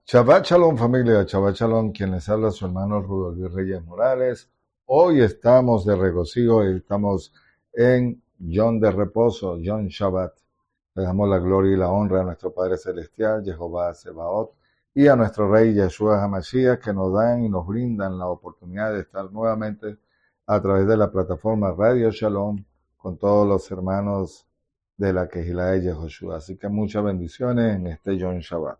Shabbat Shalom familia, Shabbat Shalom, quien les habla su hermano Rudolfo Reyes Morales. Hoy estamos de regocijo, estamos en Yom de reposo, Yom Shabbat. Le damos la gloria y la honra a nuestro Padre Celestial, Jehová Sebaot, y a nuestro Rey Yeshua HaMashiach, que nos dan y nos brindan la oportunidad de estar nuevamente a través de la plataforma Radio Shalom con todos los hermanos de la Kehilá de Yehoshua. Así que muchas bendiciones en este Yom Shabbat.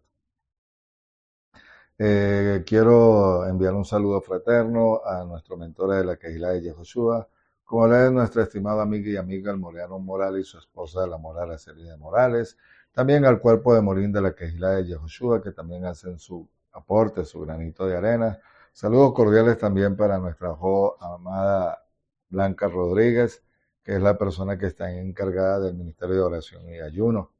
Quiero enviar un saludo fraterno a nuestro mentor de la Kehilá de Yehoshua, como le es nuestra estimada amiga y amiga el Moreano Morales y su esposa la Moral Celina Morales, también al cuerpo de Morín de la Kehilá de Yehoshua, que también hacen su aporte, su granito de arena. Saludos cordiales también para nuestra amada Blanca Rodríguez, que es la persona que está encargada del Ministerio de Oración y Ayuno.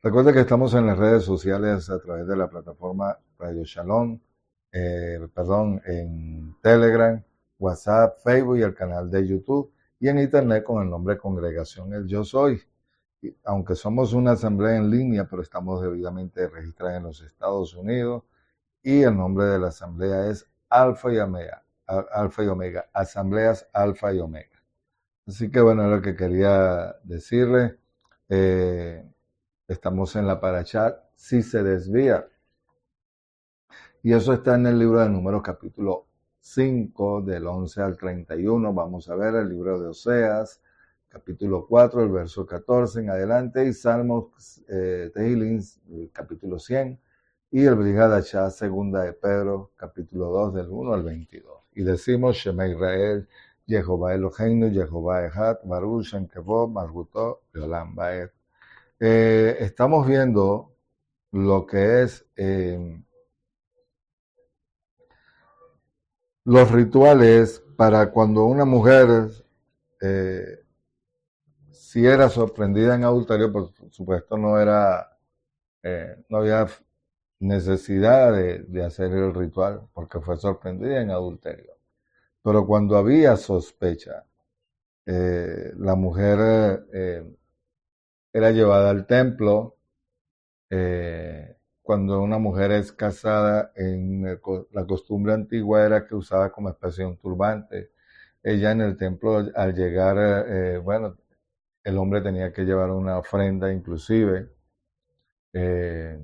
Recuerda que estamos en las redes sociales a través de la plataforma Radio Shalom, en Telegram, WhatsApp, Facebook y el canal de YouTube, y en Internet con el nombre Congregación El Yo Soy. Y aunque somos una asamblea en línea, pero estamos debidamente registrados en los Estados Unidos, y el nombre de la asamblea es Alfa y Omega, Asambleas Alfa y Omega. Así que bueno, es lo que quería decirle. Estamos en la parashá si se desvía. Y eso está en el libro de Números capítulo 5 del 11 al 31. Vamos a ver el libro de Oseas, capítulo 4, el verso 14 en adelante, y Salmos Tehilín, capítulo 100, y el Brigadashá, segunda de Pedro, capítulo 2 del 1 al 22. Y decimos, Shema Israel, Jehová Eloheinu, Jehová Echad, Baruch Shem Kevod, Malchutó, Leolam Vaed. Estamos viendo lo que es los rituales para cuando una mujer, eh, si era sorprendida en adulterio, por supuesto no había necesidad de hacer el ritual porque fue sorprendida en adulterio. Pero cuando había sospecha, la mujer era llevada al templo. Cuando una mujer es casada, la costumbre antigua era que usaba como especie de un turbante. Ella en el templo, al llegar, bueno, el hombre tenía que llevar una ofrenda inclusive, eh,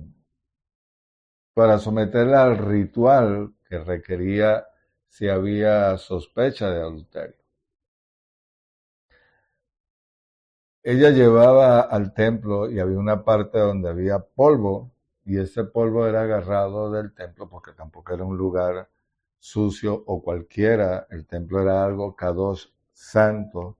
para someterla al ritual que requería si había sospecha de adulterio. Ella llevaba al templo y había una parte donde había polvo, y ese polvo era agarrado del templo porque tampoco era un lugar sucio o cualquiera. El templo era algo kadosh, santo.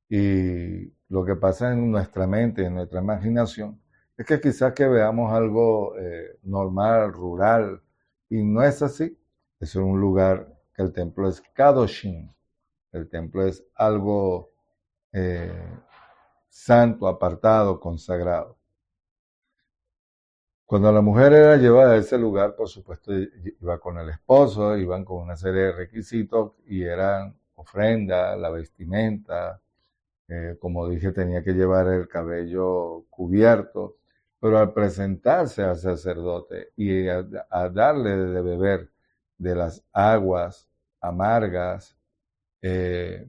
Y lo que pasa en nuestra mente, en nuestra imaginación, es que quizás que veamos algo normal, rural, y no es así. Es un lugar que el templo es kadoshim. El templo es algo eh, santo, apartado, consagrado. Cuando la mujer era llevada a ese lugar, por supuesto, iba con el esposo, iban con una serie de requisitos y eran ofrenda, la vestimenta, como dije, tenía que llevar el cabello cubierto, pero al presentarse al sacerdote y a darle de beber de las aguas amargas, eh,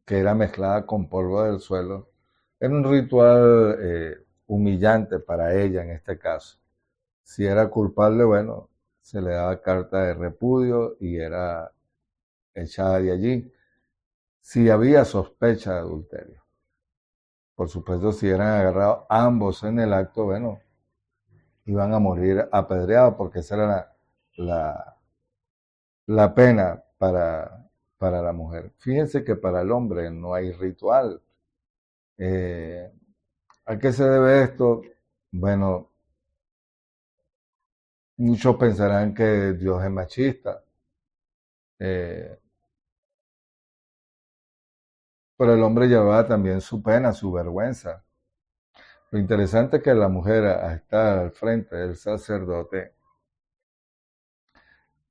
que era mezclada con polvo del suelo, era un ritual humillante para ella en este caso. Si era culpable, bueno, se le daba carta de repudio y era echada de allí. Si había sospecha de adulterio, por supuesto, si eran agarrados ambos en el acto, bueno, iban a morir apedreados porque esa era la, la pena para la mujer. Fíjense que para el hombre no hay ritual. Eh, ¿A qué se debe esto? Bueno, muchos pensarán que Dios es machista, eh, pero el hombre llevaba también su pena, su vergüenza. Lo interesante es que la mujer, al estar al frente del sacerdote,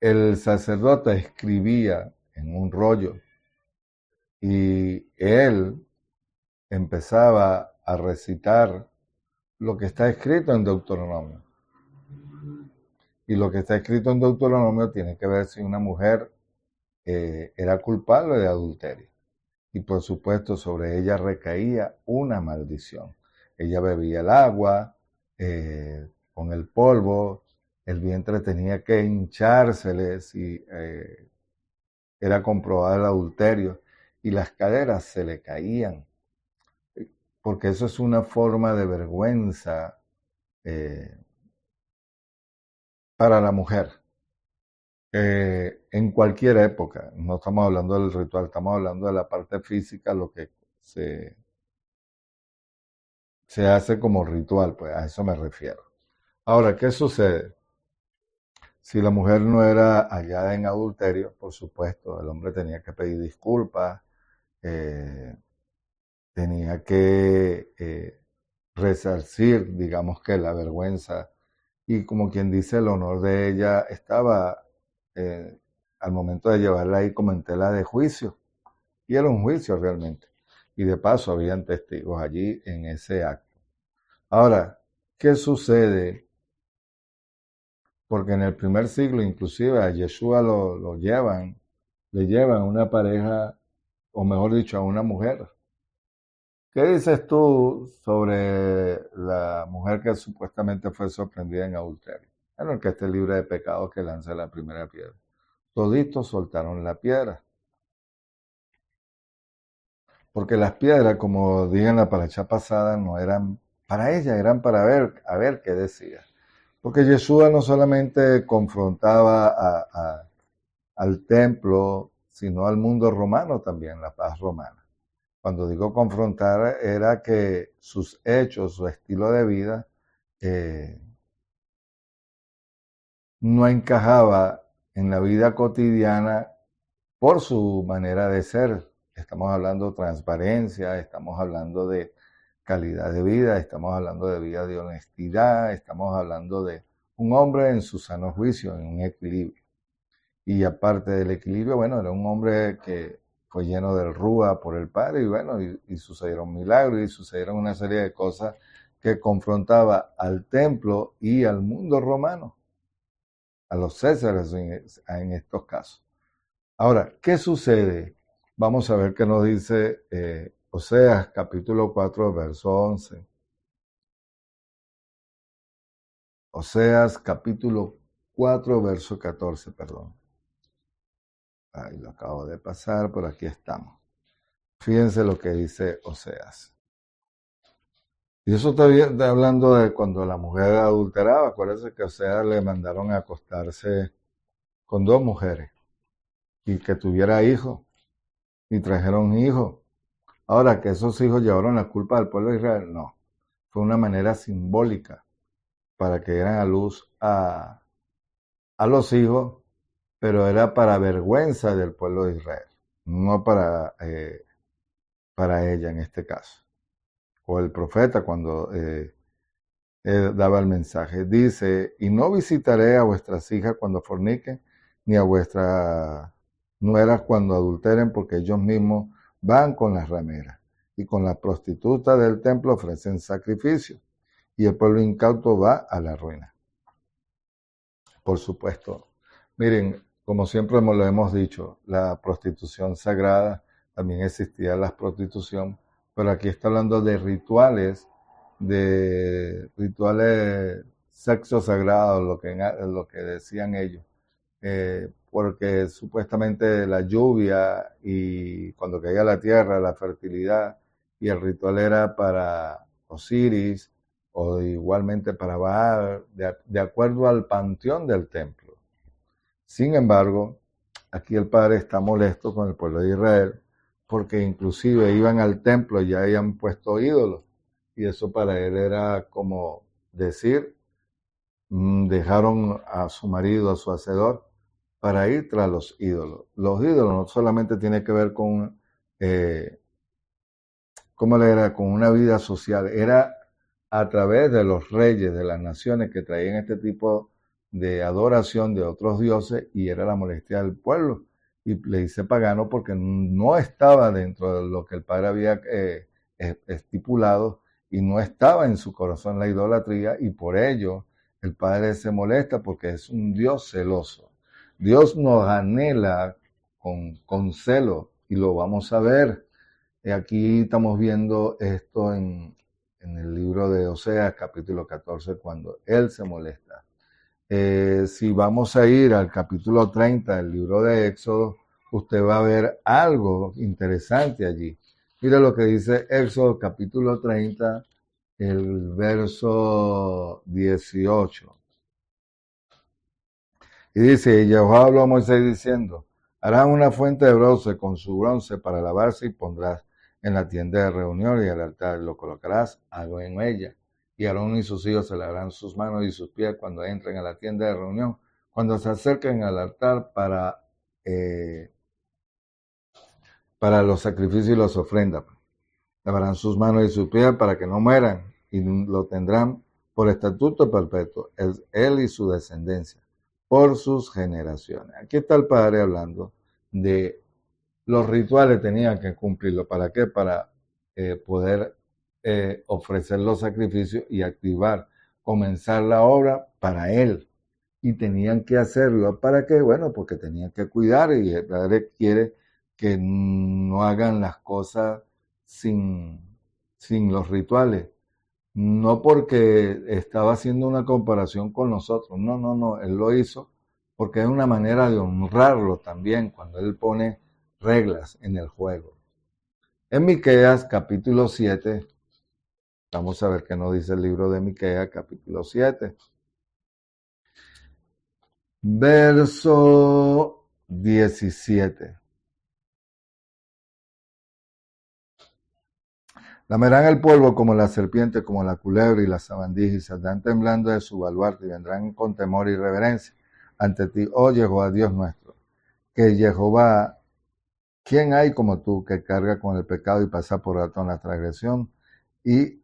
el sacerdote escribía en un rollo y él empezaba a recitar lo que está escrito en Deuteronomio. Y lo que está escrito en Deuteronomio tiene que ver si una mujer era culpable de adulterio. Y por supuesto sobre ella recaía una maldición. Ella bebía el agua con el polvo, el vientre tenía que hinchársele si era comprobado el adulterio, y las caderas se le caían, porque eso es una forma de vergüenza eh, para la mujer. En cualquier época, no estamos hablando del ritual, estamos hablando de la parte física, lo que se hace como ritual, pues a eso me refiero. Ahora, ¿qué sucede? Si la mujer no era hallada en adulterio, por supuesto, el hombre tenía que pedir disculpas, eh, tenía que resarcir, digamos que la vergüenza, y como quien dice, el honor de ella estaba eh, al momento de llevarla ahí como en tela de juicio, y era un juicio realmente, y de paso habían testigos allí en ese acto. Ahora, ¿qué sucede? Porque en el primer siglo inclusive a Yeshua lo llevan, le llevan una pareja, o mejor dicho, a una mujer. ¿Qué dices tú sobre la mujer que supuestamente fue sorprendida en adulterio? Bueno, el que esté libre de pecado que lance la primera piedra. Toditos soltaron la piedra. Porque las piedras, como dije en la paracha pasada, no eran para ella, eran para ver, a ver qué decía. Porque Yeshua no solamente confrontaba al templo, sino al mundo romano también, la paz romana. Cuando digo confrontar, era que sus hechos, su estilo de vida, eh, no encajaba en la vida cotidiana por su manera de ser. Estamos hablando de transparencia, estamos hablando de calidad de vida, estamos hablando de vida de honestidad, estamos hablando de un hombre en su sano juicio, en un equilibrio. Y aparte del equilibrio, bueno, era un hombre que fue lleno del Rúa por el Padre, y bueno, y sucedieron milagros y sucedieron una serie de cosas que confrontaba al templo y al mundo romano, a los césares en estos casos. Ahora, ¿qué sucede? Vamos a ver qué nos dice Oseas capítulo 4, verso 11. Oseas capítulo 4, verso 14, perdón. Ahí lo acabo de pasar, pero aquí estamos. Fíjense lo que dice Oseas. Y eso está hablando de cuando la mujer adulteraba. Acuérdense que a Oseas le mandaron a acostarse con dos mujeres y que tuviera hijos, y trajeron hijos. Ahora, que esos hijos llevaron la culpa del pueblo de Israel, no. Fue una manera simbólica para que dieran a luz a los hijos, pero era para vergüenza del pueblo de Israel, no para ella en este caso. O el profeta cuando daba el mensaje. Dice, y no visitaré a vuestras hijas cuando forniquen, ni a vuestras nueras cuando adulteren, porque ellos mismos van con las rameras, y con las prostitutas del templo ofrecen sacrificio, y el pueblo incauto va a la ruina. Por supuesto. Miren, como siempre lo hemos dicho, la prostitución sagrada, también existía la prostitución, pero aquí está hablando de rituales sexo sagrado, lo que decían ellos, porque supuestamente la lluvia y cuando caía la tierra, la fertilidad, y el ritual era para Osiris o igualmente para Baal, de acuerdo al panteón del templo. Sin embargo, aquí el padre está molesto con el pueblo de Israel porque inclusive iban al templo y ya habían puesto ídolos. Y eso para él era como decir, dejaron a su marido, a su hacedor, para ir tras los ídolos. Los ídolos no solamente tienen que ver con, ¿cómo le era? Con una vida social, era a través de los reyes de las naciones que traían este tipo de adoración de otros dioses, y era la molestia del pueblo. Y le dice pagano porque no estaba dentro de lo que el padre había estipulado, y no estaba en su corazón la idolatría, y por ello el Padre se molesta porque es un Dios celoso. Dios nos anhela con celo, y lo vamos a ver. Aquí estamos viendo esto en el libro de Oseas, capítulo 14, cuando Él se molesta. Si vamos a ir al capítulo 30 del libro de Éxodo, usted va a ver algo interesante allí. Mira lo que dice Éxodo capítulo 30, el verso 18. Y dice, y Jehová habló a Moisés diciendo, harás una fuente de bronce con su bronce para lavarse y pondrás en la tienda de reunión y el altar, y lo colocarás algo en ella. Y Aarón y sus hijos se lavarán sus manos y sus pies cuando entren a la tienda de reunión, cuando se acerquen al altar para los sacrificios y las ofrendas. Lavarán sus manos y sus pies para que no mueran, y lo tendrán por estatuto perpetuo, él y su descendencia, por sus generaciones. Aquí está el Padre hablando de los rituales, tenían que cumplirlo. ¿Para qué? Para poder ofrecer los sacrificios y activar, comenzar la obra para Él. Y tenían que hacerlo. ¿Para qué? Bueno, porque tenían que cuidar, y el Padre quiere que no hagan las cosas sin los rituales. No porque estaba haciendo una comparación con nosotros. No, no, no. Él lo hizo porque es una manera de honrarlo también cuando Él pone reglas en el juego. En Miqueas capítulo 7, vamos a ver qué nos dice el libro de Miqueas capítulo 7. Verso 17. Lamerán el polvo como la serpiente, como la culebra y la sabandija, y saldrán temblando de su baluarte, y vendrán con temor y reverencia ante ti, oh Jehová, Dios nuestro. Que Jehová, ¿quién hay como tú que carga con el pecado y pasa por alto en la transgresión y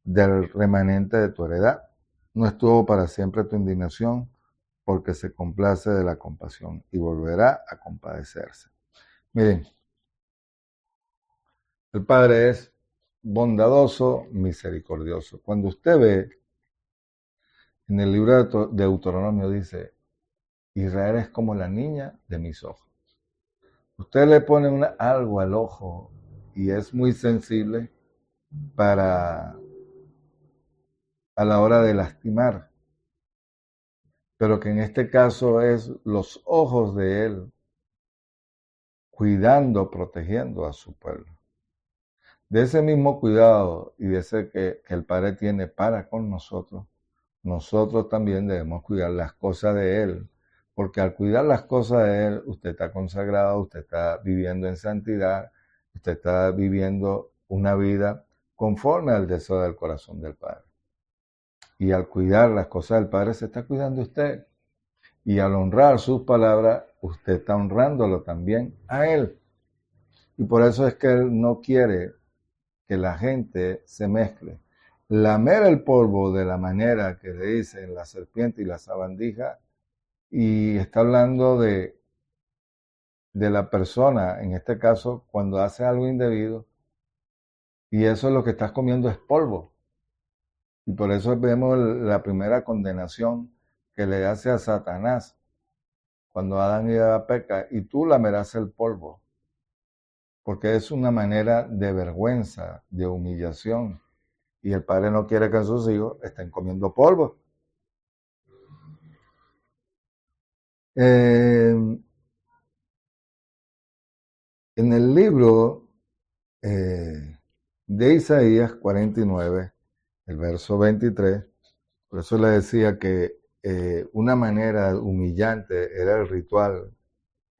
del remanente de tu heredad? No estuvo para siempre tu indignación, porque se complace de la compasión y volverá a compadecerse. Miren, el Padre es bondadoso, misericordioso. Cuando usted ve en el libro de Deuteronomio, dice, Israel es como la niña de mis ojos. Usted le pone algo al ojo y es muy sensible para a la hora de lastimar, pero que en este caso es los ojos de Él cuidando, protegiendo a su pueblo. De ese mismo cuidado y de ese que el Padre tiene para con nosotros, nosotros también debemos cuidar las cosas de Él, porque al cuidar las cosas de Él, usted está consagrado, usted está viviendo en santidad, usted está viviendo una vida conforme al deseo del corazón del Padre. Y al cuidar las cosas del Padre, se está cuidando usted. Y al honrar sus palabras, usted está honrándolo también a Él. Y por eso es que Él no quiere que la gente se mezcle. Lamer el polvo de la manera que le dicen la serpiente y la sabandija, y está hablando de la persona, en este caso, cuando hace algo indebido, y eso es lo que estás comiendo es polvo. Y por eso vemos la primera condenación que le hace a Satanás, cuando Adán y Eva pecan, y tú lamerás el polvo, porque es una manera de vergüenza, de humillación, y el Padre no quiere que sus hijos estén comiendo polvo. En el libro de Isaías 49, el verso 23, por eso le decía que una manera humillante era el ritual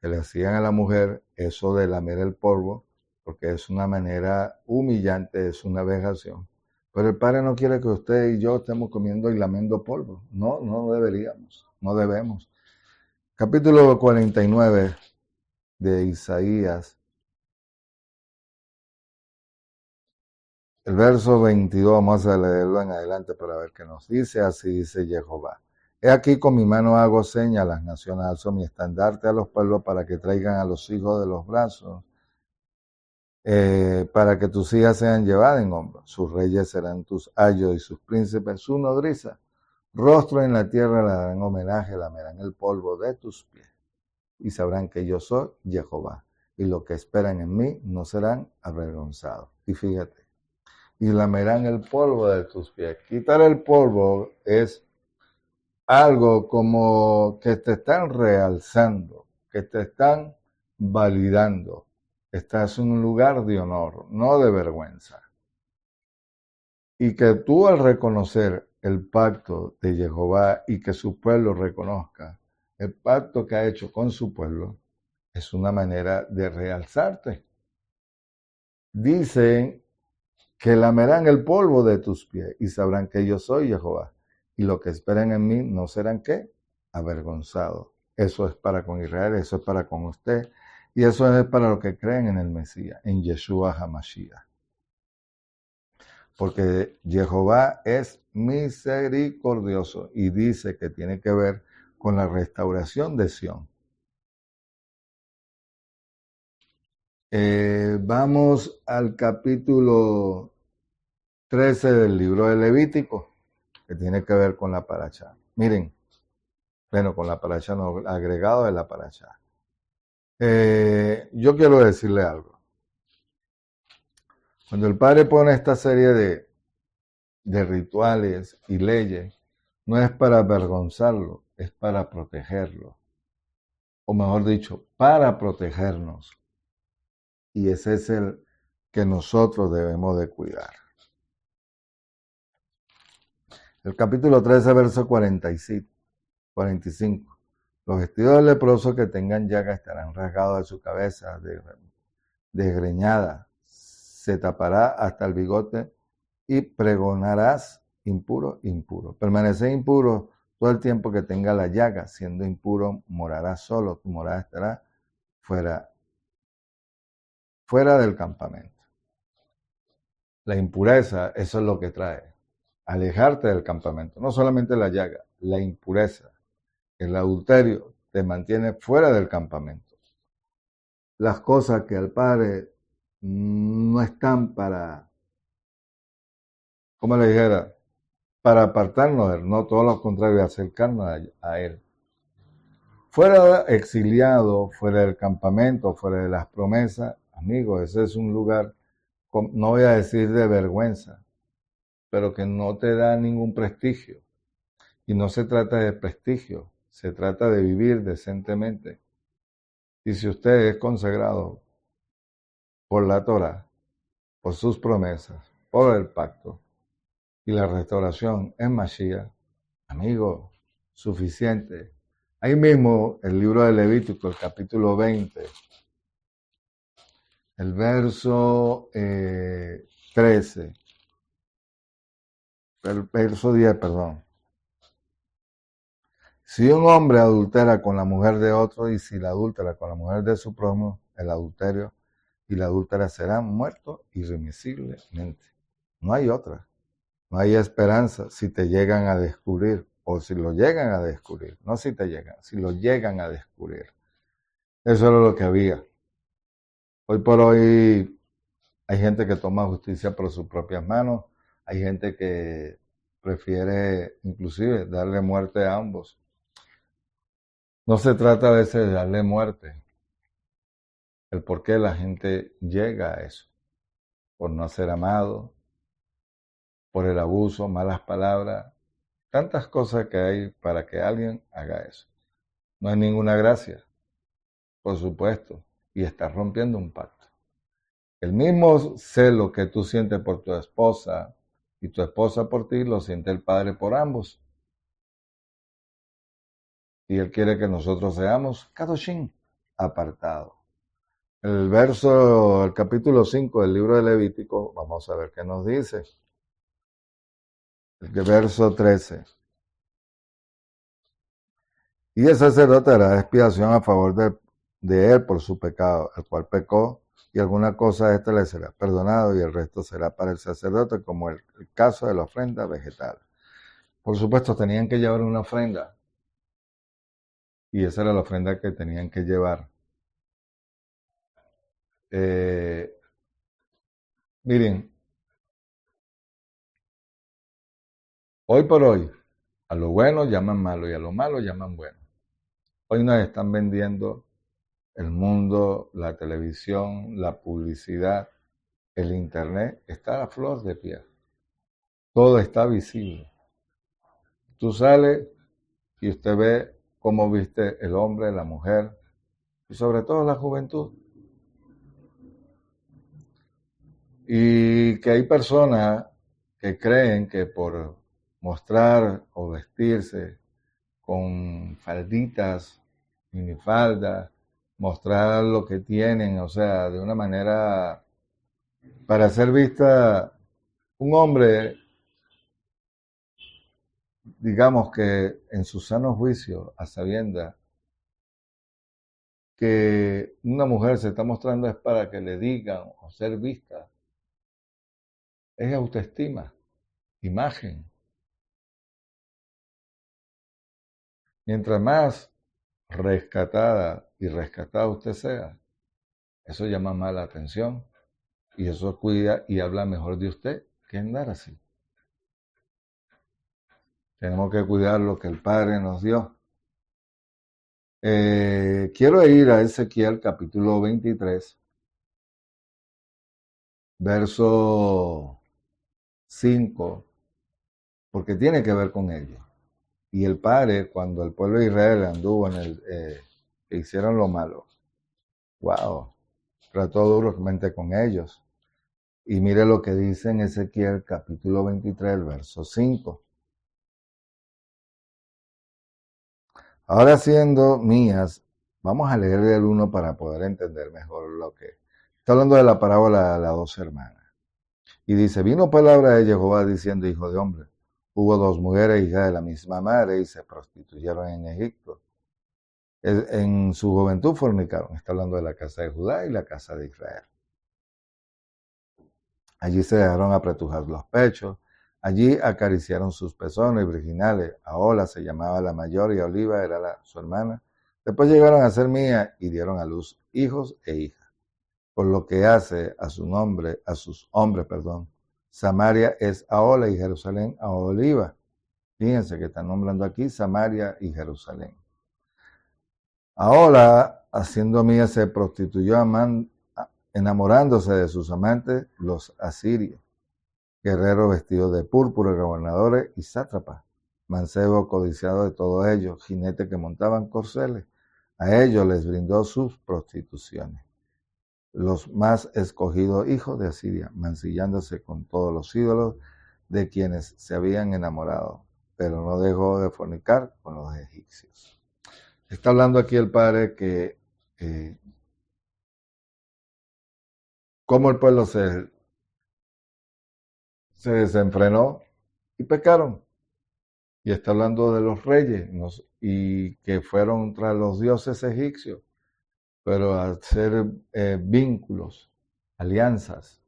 que le hacían a la mujer, eso de lamer el polvo, porque es una manera humillante, es una vejación. Pero el Padre no quiere que usted y yo estemos comiendo y lamiendo polvo. No, no deberíamos, no debemos. Capítulo 49 de Isaías, el verso 22, vamos a leerlo en adelante para ver qué nos dice. Así dice Jehová. He aquí con mi mano hago señas a las naciones, alzo mi estandarte a los pueblos para que traigan a los hijos de los brazos para que tus hijas sean llevadas en hombros. Sus reyes serán tus ayos y sus príncipes su nodriza. Rostro en la tierra le darán homenaje, lamerán el polvo de tus pies y sabrán que yo soy Jehová. Y lo que esperan en mí no serán avergonzados. Y fíjate, y lamerán el polvo de tus pies. Quitar el polvo es algo como que te están realzando, que te están validando. Estás en un lugar de honor, no de vergüenza. Y que tú al reconocer el pacto de Jehová y que su pueblo reconozca el pacto que ha hecho con su pueblo, es una manera de realzarte. Dicen que lamerán el polvo de tus pies y sabrán que yo soy Jehová. Y lo que esperan en mí no serán ¿qué? Avergonzados. Eso es para con Israel, eso es para con usted. Y eso es para los que creen en el Mesías, en Yeshua HaMashiach. Porque Jehová es misericordioso y dice que tiene que ver con la restauración de Sión. Vamos al capítulo 13 del libro de Levítico, que tiene que ver con la paracha. Miren, bueno, con la paracha no, agregado de la paracha. Yo quiero decirle algo. Cuando el Padre pone esta serie de rituales y leyes, no es para avergonzarlo, es para protegerlo. O mejor dicho, para protegernos. Y ese es el que nosotros debemos de cuidar. El capítulo 13, verso 45. Los vestidos del leproso que tengan llaga estarán rasgados de su cabeza, desgreñada. Se tapará hasta el bigote y pregonarás impuro, impuro. Permanece impuro todo el tiempo que tenga la llaga. Siendo impuro, morarás solo. Tu morada estará fuera del campamento. La impureza, eso es lo que trae. Alejarte del campamento. No solamente la llaga, la impureza. El adulterio te mantiene fuera del campamento. Las cosas que al Padre no están para, como le dijera, para apartarnos de Él, no todo lo contrario, acercarnos a Él. Fuera exiliado, fuera del campamento, fuera de las promesas, amigos, ese es un lugar, no voy a decir de vergüenza, pero que no te da ningún prestigio. Y no se trata de prestigio, se trata de vivir decentemente. Y si usted es consagrado por la Torah, por sus promesas, por el pacto y la restauración en Mashiach, amigo, suficiente. Ahí mismo el libro de Levítico, el capítulo 20, el verso 13, el verso 10, perdón. Si un hombre adultera con la mujer de otro y si la adúltera con la mujer de su prójimo, el adulterio y la adúltera serán muertos irremisiblemente. No hay otra. No hay esperanza si te llegan a descubrir o si lo llegan a descubrir. No si te llegan, si lo llegan a descubrir. Eso era lo que había. Hoy por hoy hay gente que toma justicia por sus propias manos. Hay gente que prefiere inclusive darle muerte a ambos. No se trata a veces de darle muerte. El por qué la gente llega a eso. Por no ser amado, por el abuso, malas palabras, tantas cosas que hay para que alguien haga eso. No hay ninguna gracia, por supuesto, y estás rompiendo un pacto. El mismo celo que tú sientes por tu esposa y tu esposa por ti, lo siente el Padre por ambos. Y Él quiere que nosotros seamos kadoshim, apartados. El capítulo 5 del libro de Levítico, vamos a ver qué nos dice. El verso 13. Y el sacerdote hará expiación a favor de él por su pecado, el cual pecó, y alguna cosa de éste le será perdonado, y el resto será para el sacerdote, como el caso de la ofrenda vegetal. Por supuesto, tenían que llevar una ofrenda, y esa era la ofrenda que tenían que llevar. Miren, hoy por hoy, a lo bueno llaman malo y a lo malo llaman bueno. Hoy nos están vendiendo el mundo, la televisión, la publicidad, el internet, está a flor de piel. Todo está visible. Tú sales y usted ve cómo viste el hombre, la mujer y sobre todo la juventud. Y que hay personas que creen que por mostrar o vestirse con falditas, minifaldas, mostrar lo que tienen, o sea, de una manera para ser vista un hombre, digamos que en su sano juicio, a sabiendas que una mujer se está mostrando es para que le digan o ser vista, es autoestima, imagen. Mientras más rescatada y rescatado usted sea, eso llama más la atención y eso cuida y habla mejor de usted que andar así. Tenemos que cuidar lo que el Padre nos dio. Quiero ir a Ezequiel capítulo 23, verso 5, porque tiene que ver con ello. Y el Padre, cuando el pueblo de Israel anduvo en que hicieron lo malo, wow, trató duramente con ellos. Y mire lo que dice en Ezequiel capítulo 23, verso 5. Ahora siendo mías, vamos a leer el 1 para poder entender mejor lo que... Está hablando de la parábola de las dos hermanas. Y dice, vino palabra de Jehová diciendo, hijo de hombre, hubo dos mujeres hijas de la misma madre y se prostituyeron en Egipto. En su juventud fornicaron. Está hablando de la casa de Judá y la casa de Israel. Allí se dejaron apretujar los pechos. Allí acariciaron sus pezones virginales. Ahola se llamaba la mayor y Oliva era su hermana. Después llegaron a ser mías y dieron a luz hijos e hijas. Por lo que hace a su nombre, a sus hombres, perdón. Samaria es Ahola y Jerusalén a Oliva. Fíjense que están nombrando aquí Samaria y Jerusalén. Ahora, haciendo mía, se prostituyó enamorándose de sus amantes, los asirios, guerreros vestidos de púrpura, gobernadores y sátrapas, mancebos codiciados de todos ellos, jinetes que montaban corceles. A ellos les brindó sus prostituciones. Los más escogidos hijos de Asiria, mancillándose con todos los ídolos de quienes se habían enamorado, pero no dejó de fornicar con los egipcios. Está hablando aquí el Padre que cómo el pueblo se desenfrenó y pecaron. Y está hablando de los reyes y que fueron tras los dioses egipcios, pero a hacer vínculos, alianzas.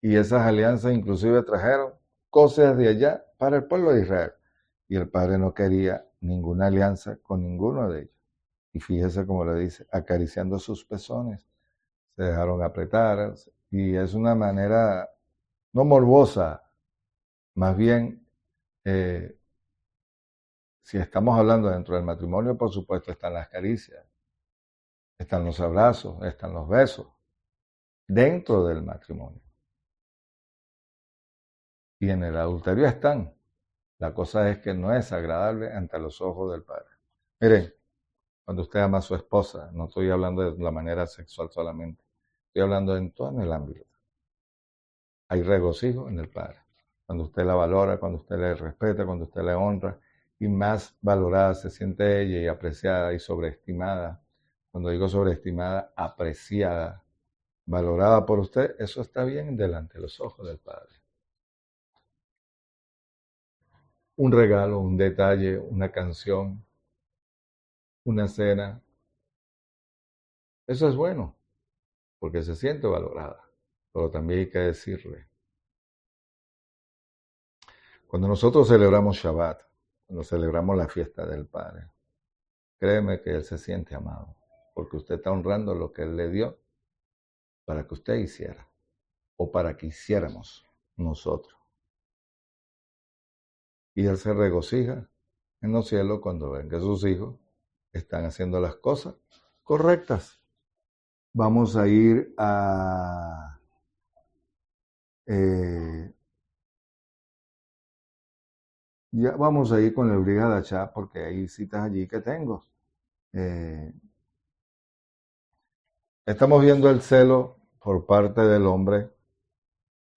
Y esas alianzas inclusive trajeron cosas de allá para el pueblo de Israel. Y el Padre no quería ninguna alianza con ninguno de ellos. Y fíjese cómo le dice, acariciando sus pezones, se dejaron apretar. Y es una manera no morbosa, más bien, si estamos hablando dentro del matrimonio, por supuesto, están las caricias, están los abrazos, están los besos, dentro del matrimonio. Y en el adulterio están. La cosa es que no es agradable ante los ojos del Padre. Miren, cuando usted ama a su esposa, no estoy hablando de la manera sexual solamente, estoy hablando en todo el ámbito. Hay regocijo en el Padre. Cuando usted la valora, cuando usted le respeta, cuando usted le honra, y más valorada se siente ella y apreciada y sobreestimada. Cuando digo sobreestimada, apreciada, valorada por usted, eso está bien delante de los ojos del Padre. Un regalo, un detalle, una canción, una cena, eso es bueno, porque se siente valorada. Pero también hay que decirle, cuando nosotros celebramos Shabbat, cuando celebramos la fiesta del Padre, créeme que Él se siente amado, porque usted está honrando lo que Él le dio para que usted hiciera. o para que hiciéramos nosotros. Y Él se regocija en los cielos cuando ven que sus hijos están haciendo las cosas correctas. Vamos a ir a ya vamos a ir con el Brihad Shah porque hay citas allí que tengo. Estamos viendo el celo por parte del hombre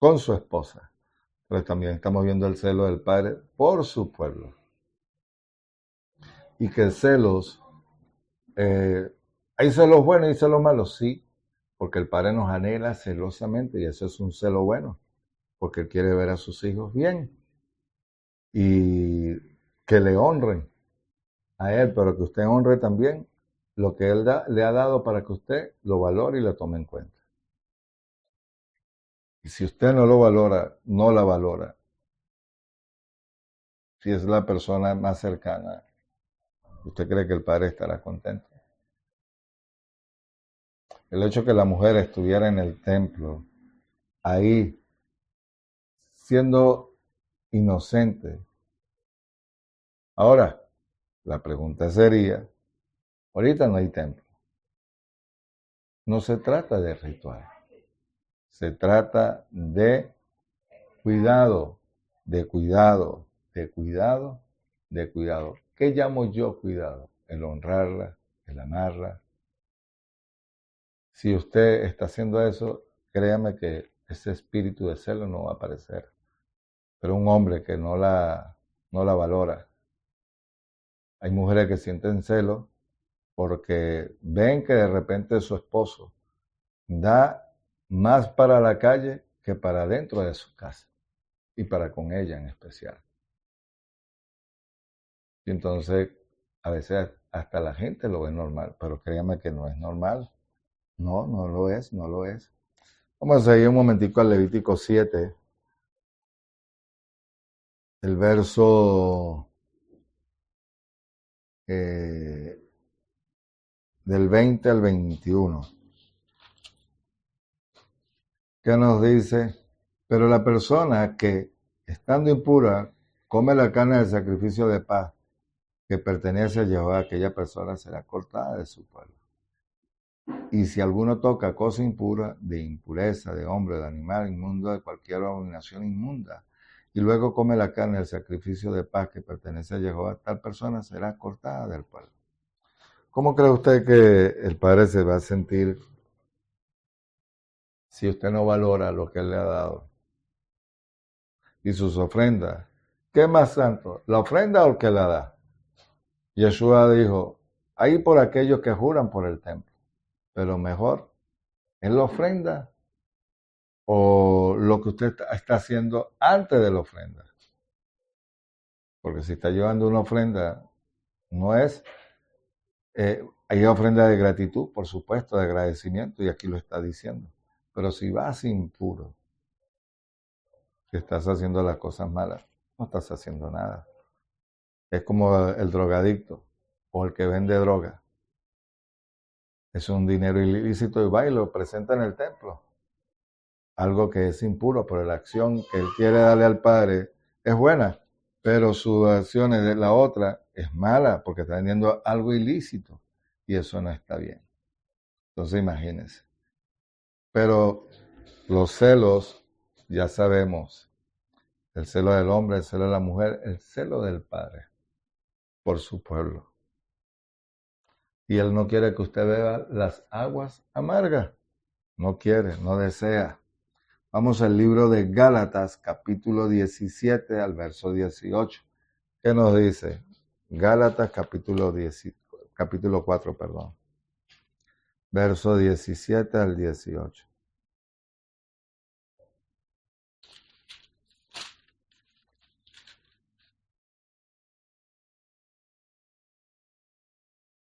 con su esposa, pero también estamos viendo el celo del padre por su pueblo. Y que celos, hay celos buenos y celos malos, sí, porque el padre nos anhela celosamente y eso es un celo bueno, porque él quiere ver a sus hijos bien y que le honren a él, pero que usted honre también lo que él le ha dado para que usted lo valore y lo tome en cuenta. Y si usted no lo valora, no la valora, si es la persona más cercana, ¿usted cree que el padre estará contento? El hecho de que la mujer estuviera en el templo, ahí, siendo inocente. Ahora, la pregunta sería, ahorita no hay templo. No se trata de ritual. Se trata de cuidado, de cuidado, de cuidado, de cuidado. ¿Qué llamo yo cuidado? El honrarla, el amarla. Si usted está haciendo eso, créame que ese espíritu de celo no va a aparecer. Pero un hombre que no la valora. Hay mujeres que sienten celo porque ven que de repente su esposo da más para la calle que para dentro de su casa y para con ella en especial. Y entonces a veces hasta la gente lo ve normal, pero créame que no es normal. No, no lo es, no lo es. Vamos a ir un momentico al Levítico 7, el verso del 20 al 21, que nos dice, pero la persona que, estando impura, come la carne del sacrificio de paz que pertenece a Jehová, aquella persona será cortada de su pueblo. Y si alguno toca cosa impura, de impureza, de hombre, de animal inmundo, de cualquier abominación inmunda, y luego come la carne del sacrificio de paz que pertenece a Jehová, tal persona será cortada del pueblo. ¿Cómo cree usted que el Padre se va a sentir si usted no valora lo que Él le ha dado? Y sus ofrendas. ¿Qué es más santo? ¿La ofrenda o el que la da? Yeshua dijo, ahí por aquellos que juran por el templo, pero mejor es la ofrenda o lo que usted está haciendo antes de la ofrenda. Porque si está llevando una ofrenda, no es, hay ofrenda de gratitud, por supuesto, de agradecimiento, y aquí lo está diciendo. Pero si vas impuro, si estás haciendo las cosas malas, no estás haciendo nada. Es como el drogadicto o el que vende droga. Es un dinero ilícito y va y lo presenta en el templo. Algo que es impuro, pero la acción que él quiere darle al Padre es buena, pero sus acciones de la otra es mala porque está vendiendo algo ilícito y eso no está bien. Entonces imagínense. Pero los celos, ya sabemos, el celo del hombre, el celo de la mujer, el celo del Padre por su pueblo. Y Él no quiere que usted beba las aguas amargas. No quiere, no desea. Vamos al libro de Gálatas, capítulo 17 al verso 18. ¿Qué nos dice? Gálatas, capítulo 4, perdón. Verso 17 al 18.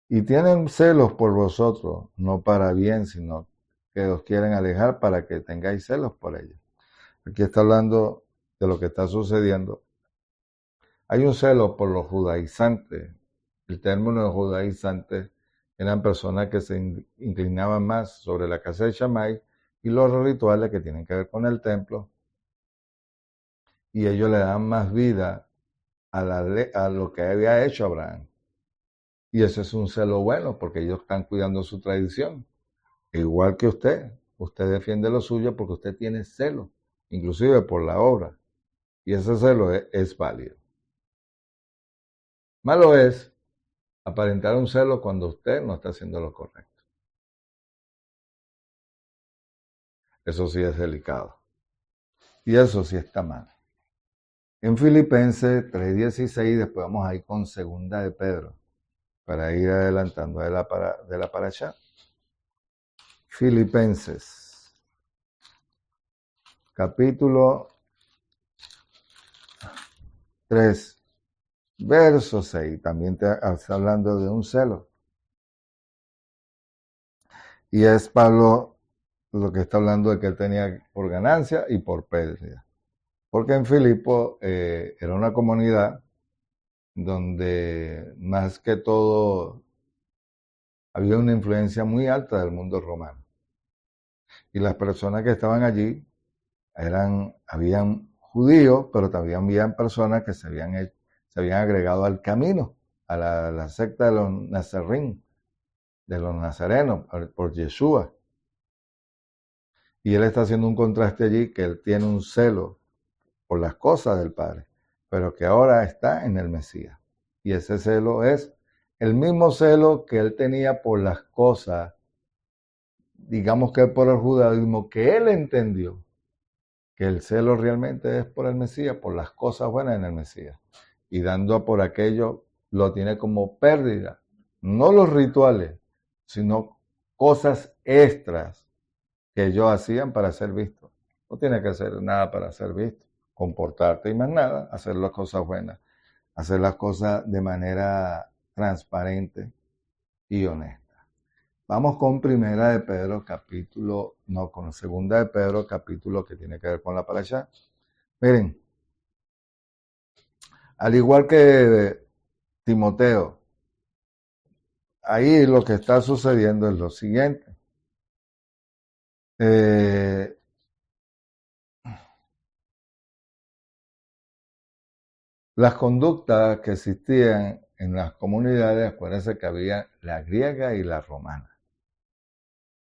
Y tienen celos por vosotros, no para bien, sino que os quieren alejar para que tengáis celos por ellos. Aquí está hablando de lo que está sucediendo. Hay un celo por los judaizantes. El término de judaizantes eran personas que se inclinaban más sobre la casa de Shammai y los rituales que tienen que ver con el templo, y ellos le dan más vida a lo que había hecho Abraham. Y eso es un celo bueno, porque ellos están cuidando su tradición. Igual que usted defiende lo suyo porque usted tiene celo, inclusive por la obra, y ese celo es válido. Malo es aparentar un celo cuando usted no está haciendo lo correcto. Eso sí es delicado. Y eso sí está mal. En Filipenses 3:16, después vamos a ir con segunda de Pedro, para ir adelantando de la paracha. Filipenses, capítulo 3, verso 6. También está hablando de un celo. Y es Pablo lo que está hablando de que él tenía por ganancia y por pérdida. Porque en Filipo era una comunidad donde más que todo había una influencia muy alta del mundo romano. Y las personas que estaban allí habían judíos, pero también habían personas que se habían agregado al camino, a la secta de los nazarín, de los nazarenos, por Yeshua. Y él está haciendo un contraste allí, que él tiene un celo por las cosas del Padre, pero que ahora está en el Mesías. Y ese celo es el mismo celo que él tenía por las cosas, digamos que por el judaísmo, que él entendió que el celo realmente es por el Mesías, por las cosas buenas en el Mesías. Y dando por aquello, lo tiene como pérdida. No los rituales, sino cosas extras que ellos hacían para ser vistos. No tiene que hacer nada para ser visto. Comportarte y más nada, hacer las cosas buenas, hacer las cosas de manera transparente y honesta. Vamos con primera de Pedro, con segunda de Pedro, capítulo que tiene que ver con la parashá. Miren, al igual que Timoteo, ahí lo que está sucediendo es lo siguiente. Las conductas que existían en las comunidades, acuérdense que había la griega y la romana.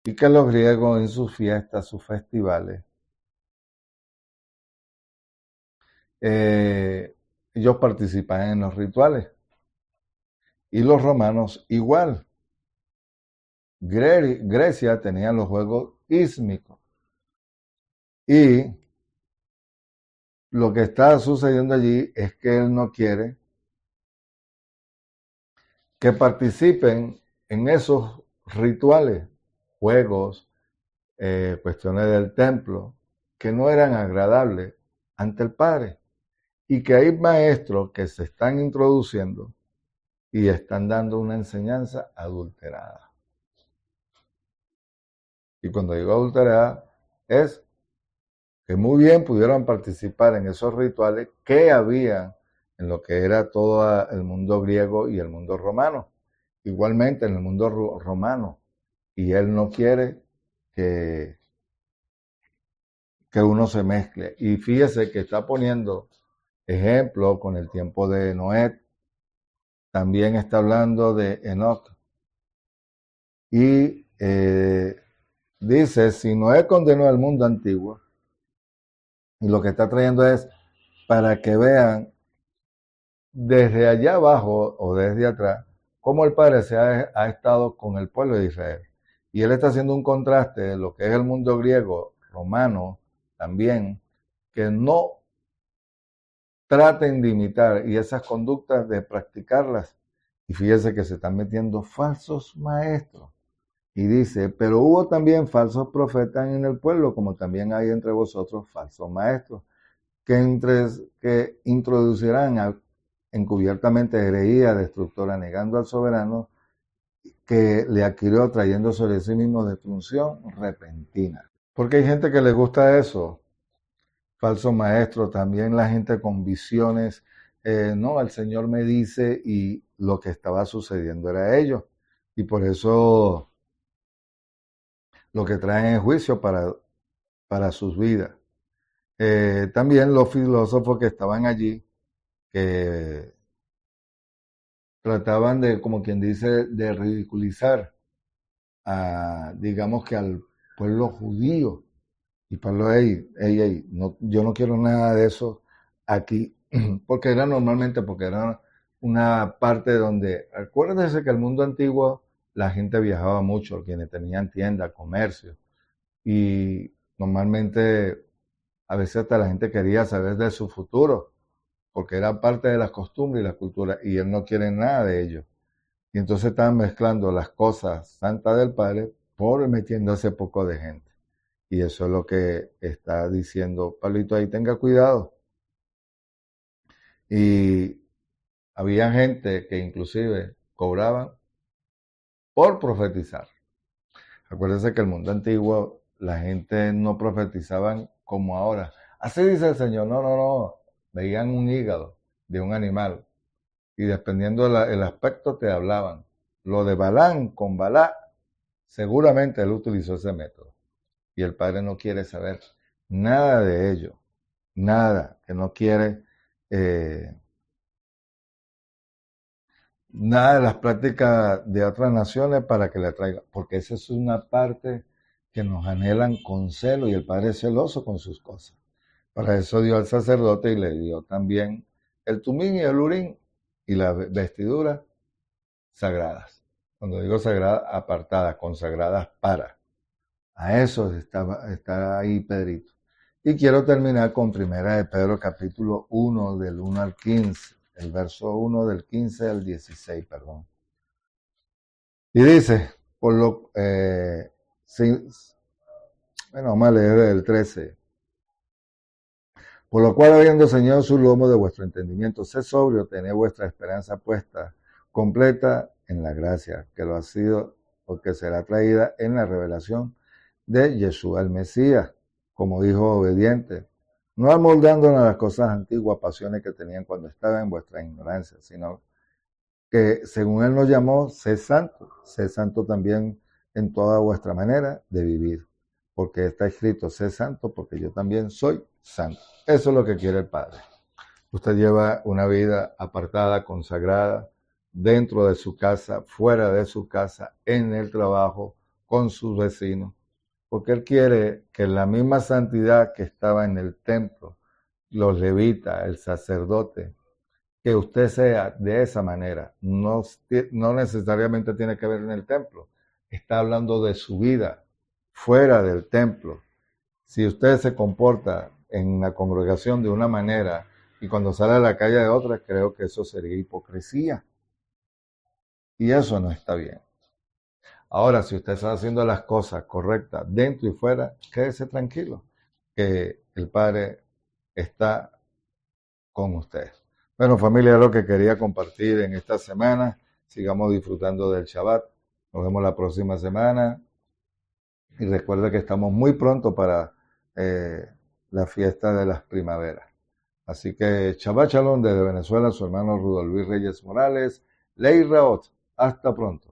Y que los griegos en sus fiestas, sus festivales, ellos participaban en los rituales. Y los romanos igual. Grecia tenía los juegos ísmicos. Y lo que está sucediendo allí es que él no quiere que participen en esos rituales, juegos, cuestiones del templo, que no eran agradables ante el Padre. Y que hay maestros que se están introduciendo y están dando una enseñanza adulterada. Y cuando digo adulterada, es que muy bien pudieron participar en esos rituales que había en lo que era todo el mundo griego y el mundo romano. Igualmente en el mundo romano. Y él no quiere que uno se mezcle. Y fíjese que está poniendo ejemplo con el tiempo de Noé. También está hablando de Enoch. Y dice, si Noé condenó al mundo antiguo, y lo que está trayendo es para que vean desde allá abajo o desde atrás cómo el Padre ha estado con el pueblo de Israel. Y él está haciendo un contraste de lo que es el mundo griego, romano, también, que no traten de imitar y esas conductas de practicarlas. Y fíjese que se están metiendo falsos maestros. Y dice, pero hubo también falsos profetas en el pueblo, como también hay entre vosotros falsos maestros, que introducirán encubiertamente herejía destructora, negando al soberano que le adquirió, trayendo sobre sí mismo destrucción repentina. Porque hay gente que le gusta eso, falso maestro, también la gente con visiones, no, el Señor me dice, y lo que estaba sucediendo era ello. Y por eso lo que traen es juicio para para sus vidas. También los filósofos que estaban allí, que trataban de, como quien dice, de ridiculizar digamos que al pueblo judío. Y Pablo, ey, no, yo no quiero nada de eso aquí, porque era normalmente, porque era una parte donde, acuérdense que el mundo antiguo la gente viajaba mucho, quienes tenían tiendas, comercio, y normalmente a veces hasta la gente quería saber de su futuro, porque era parte de las costumbres y la cultura, y él no quiere nada de ello. Y entonces estaban mezclando las cosas santas del Padre por metiendo ese poco de gente. Y eso es lo que está diciendo Pablito ahí, tenga cuidado. Y había gente que inclusive cobraban por profetizar. Acuérdense que en el mundo antiguo la gente no profetizaban como ahora. Así dice el Señor, no. Veían un hígado de un animal y dependiendo el aspecto te hablaban. Lo de Balán con Balá, seguramente él utilizó ese método. Y el Padre no quiere saber nada de ello. Nada, que no quiere eh, nada de las prácticas de otras naciones para que le traiga, porque esa es una parte que nos anhelan con celo y el Padre es celoso con sus cosas. Para eso dio al sacerdote y le dio también el tumín y el urín y las vestiduras sagradas. Cuando digo sagradas, apartadas, consagradas para. A eso está ahí Pedrito. Y quiero terminar con Primera de Pedro capítulo 1 del 1 al 15, el verso 1 del 15 al 16, perdón. Y dice, sí, bueno, vamos a leer el 13. Por lo cual, habiendo ceñido su lomo de vuestro entendimiento, sé sobrio, tened vuestra esperanza puesta completa en la gracia, que lo ha sido o que será traída en la revelación de Yeshua el Mesías, como hijo obediente, no amoldándonos a las cosas antiguas, pasiones que tenían cuando estaba en vuestra ignorancia, sino que según Él nos llamó, sé santo también en toda vuestra manera de vivir, porque está escrito, sé santo, porque yo también soy santo. Eso es lo que quiere el Padre. Usted lleva una vida apartada, consagrada, dentro de su casa, fuera de su casa, en el trabajo, con sus vecinos, porque Él quiere que la misma santidad que estaba en el templo, los levitas, el sacerdote, que usted sea de esa manera. No necesariamente tiene que ver en el templo. Está hablando de su vida fuera del templo. Si usted se comporta en la congregación de una manera y cuando sale a la calle de otra, creo que eso sería hipocresía. Y eso no está bien. Ahora, si usted está haciendo las cosas correctas dentro y fuera, quédese tranquilo, que el Padre está con usted. Bueno, familia, es lo que quería compartir en esta semana. Sigamos disfrutando del Shabbat. Nos vemos la próxima semana. Y recuerda que estamos muy pronto para la fiesta de las primaveras. Así que Shabbat Shalom desde Venezuela, su hermano Rudolf Luis Reyes Morales. Ley Raot. Hasta pronto.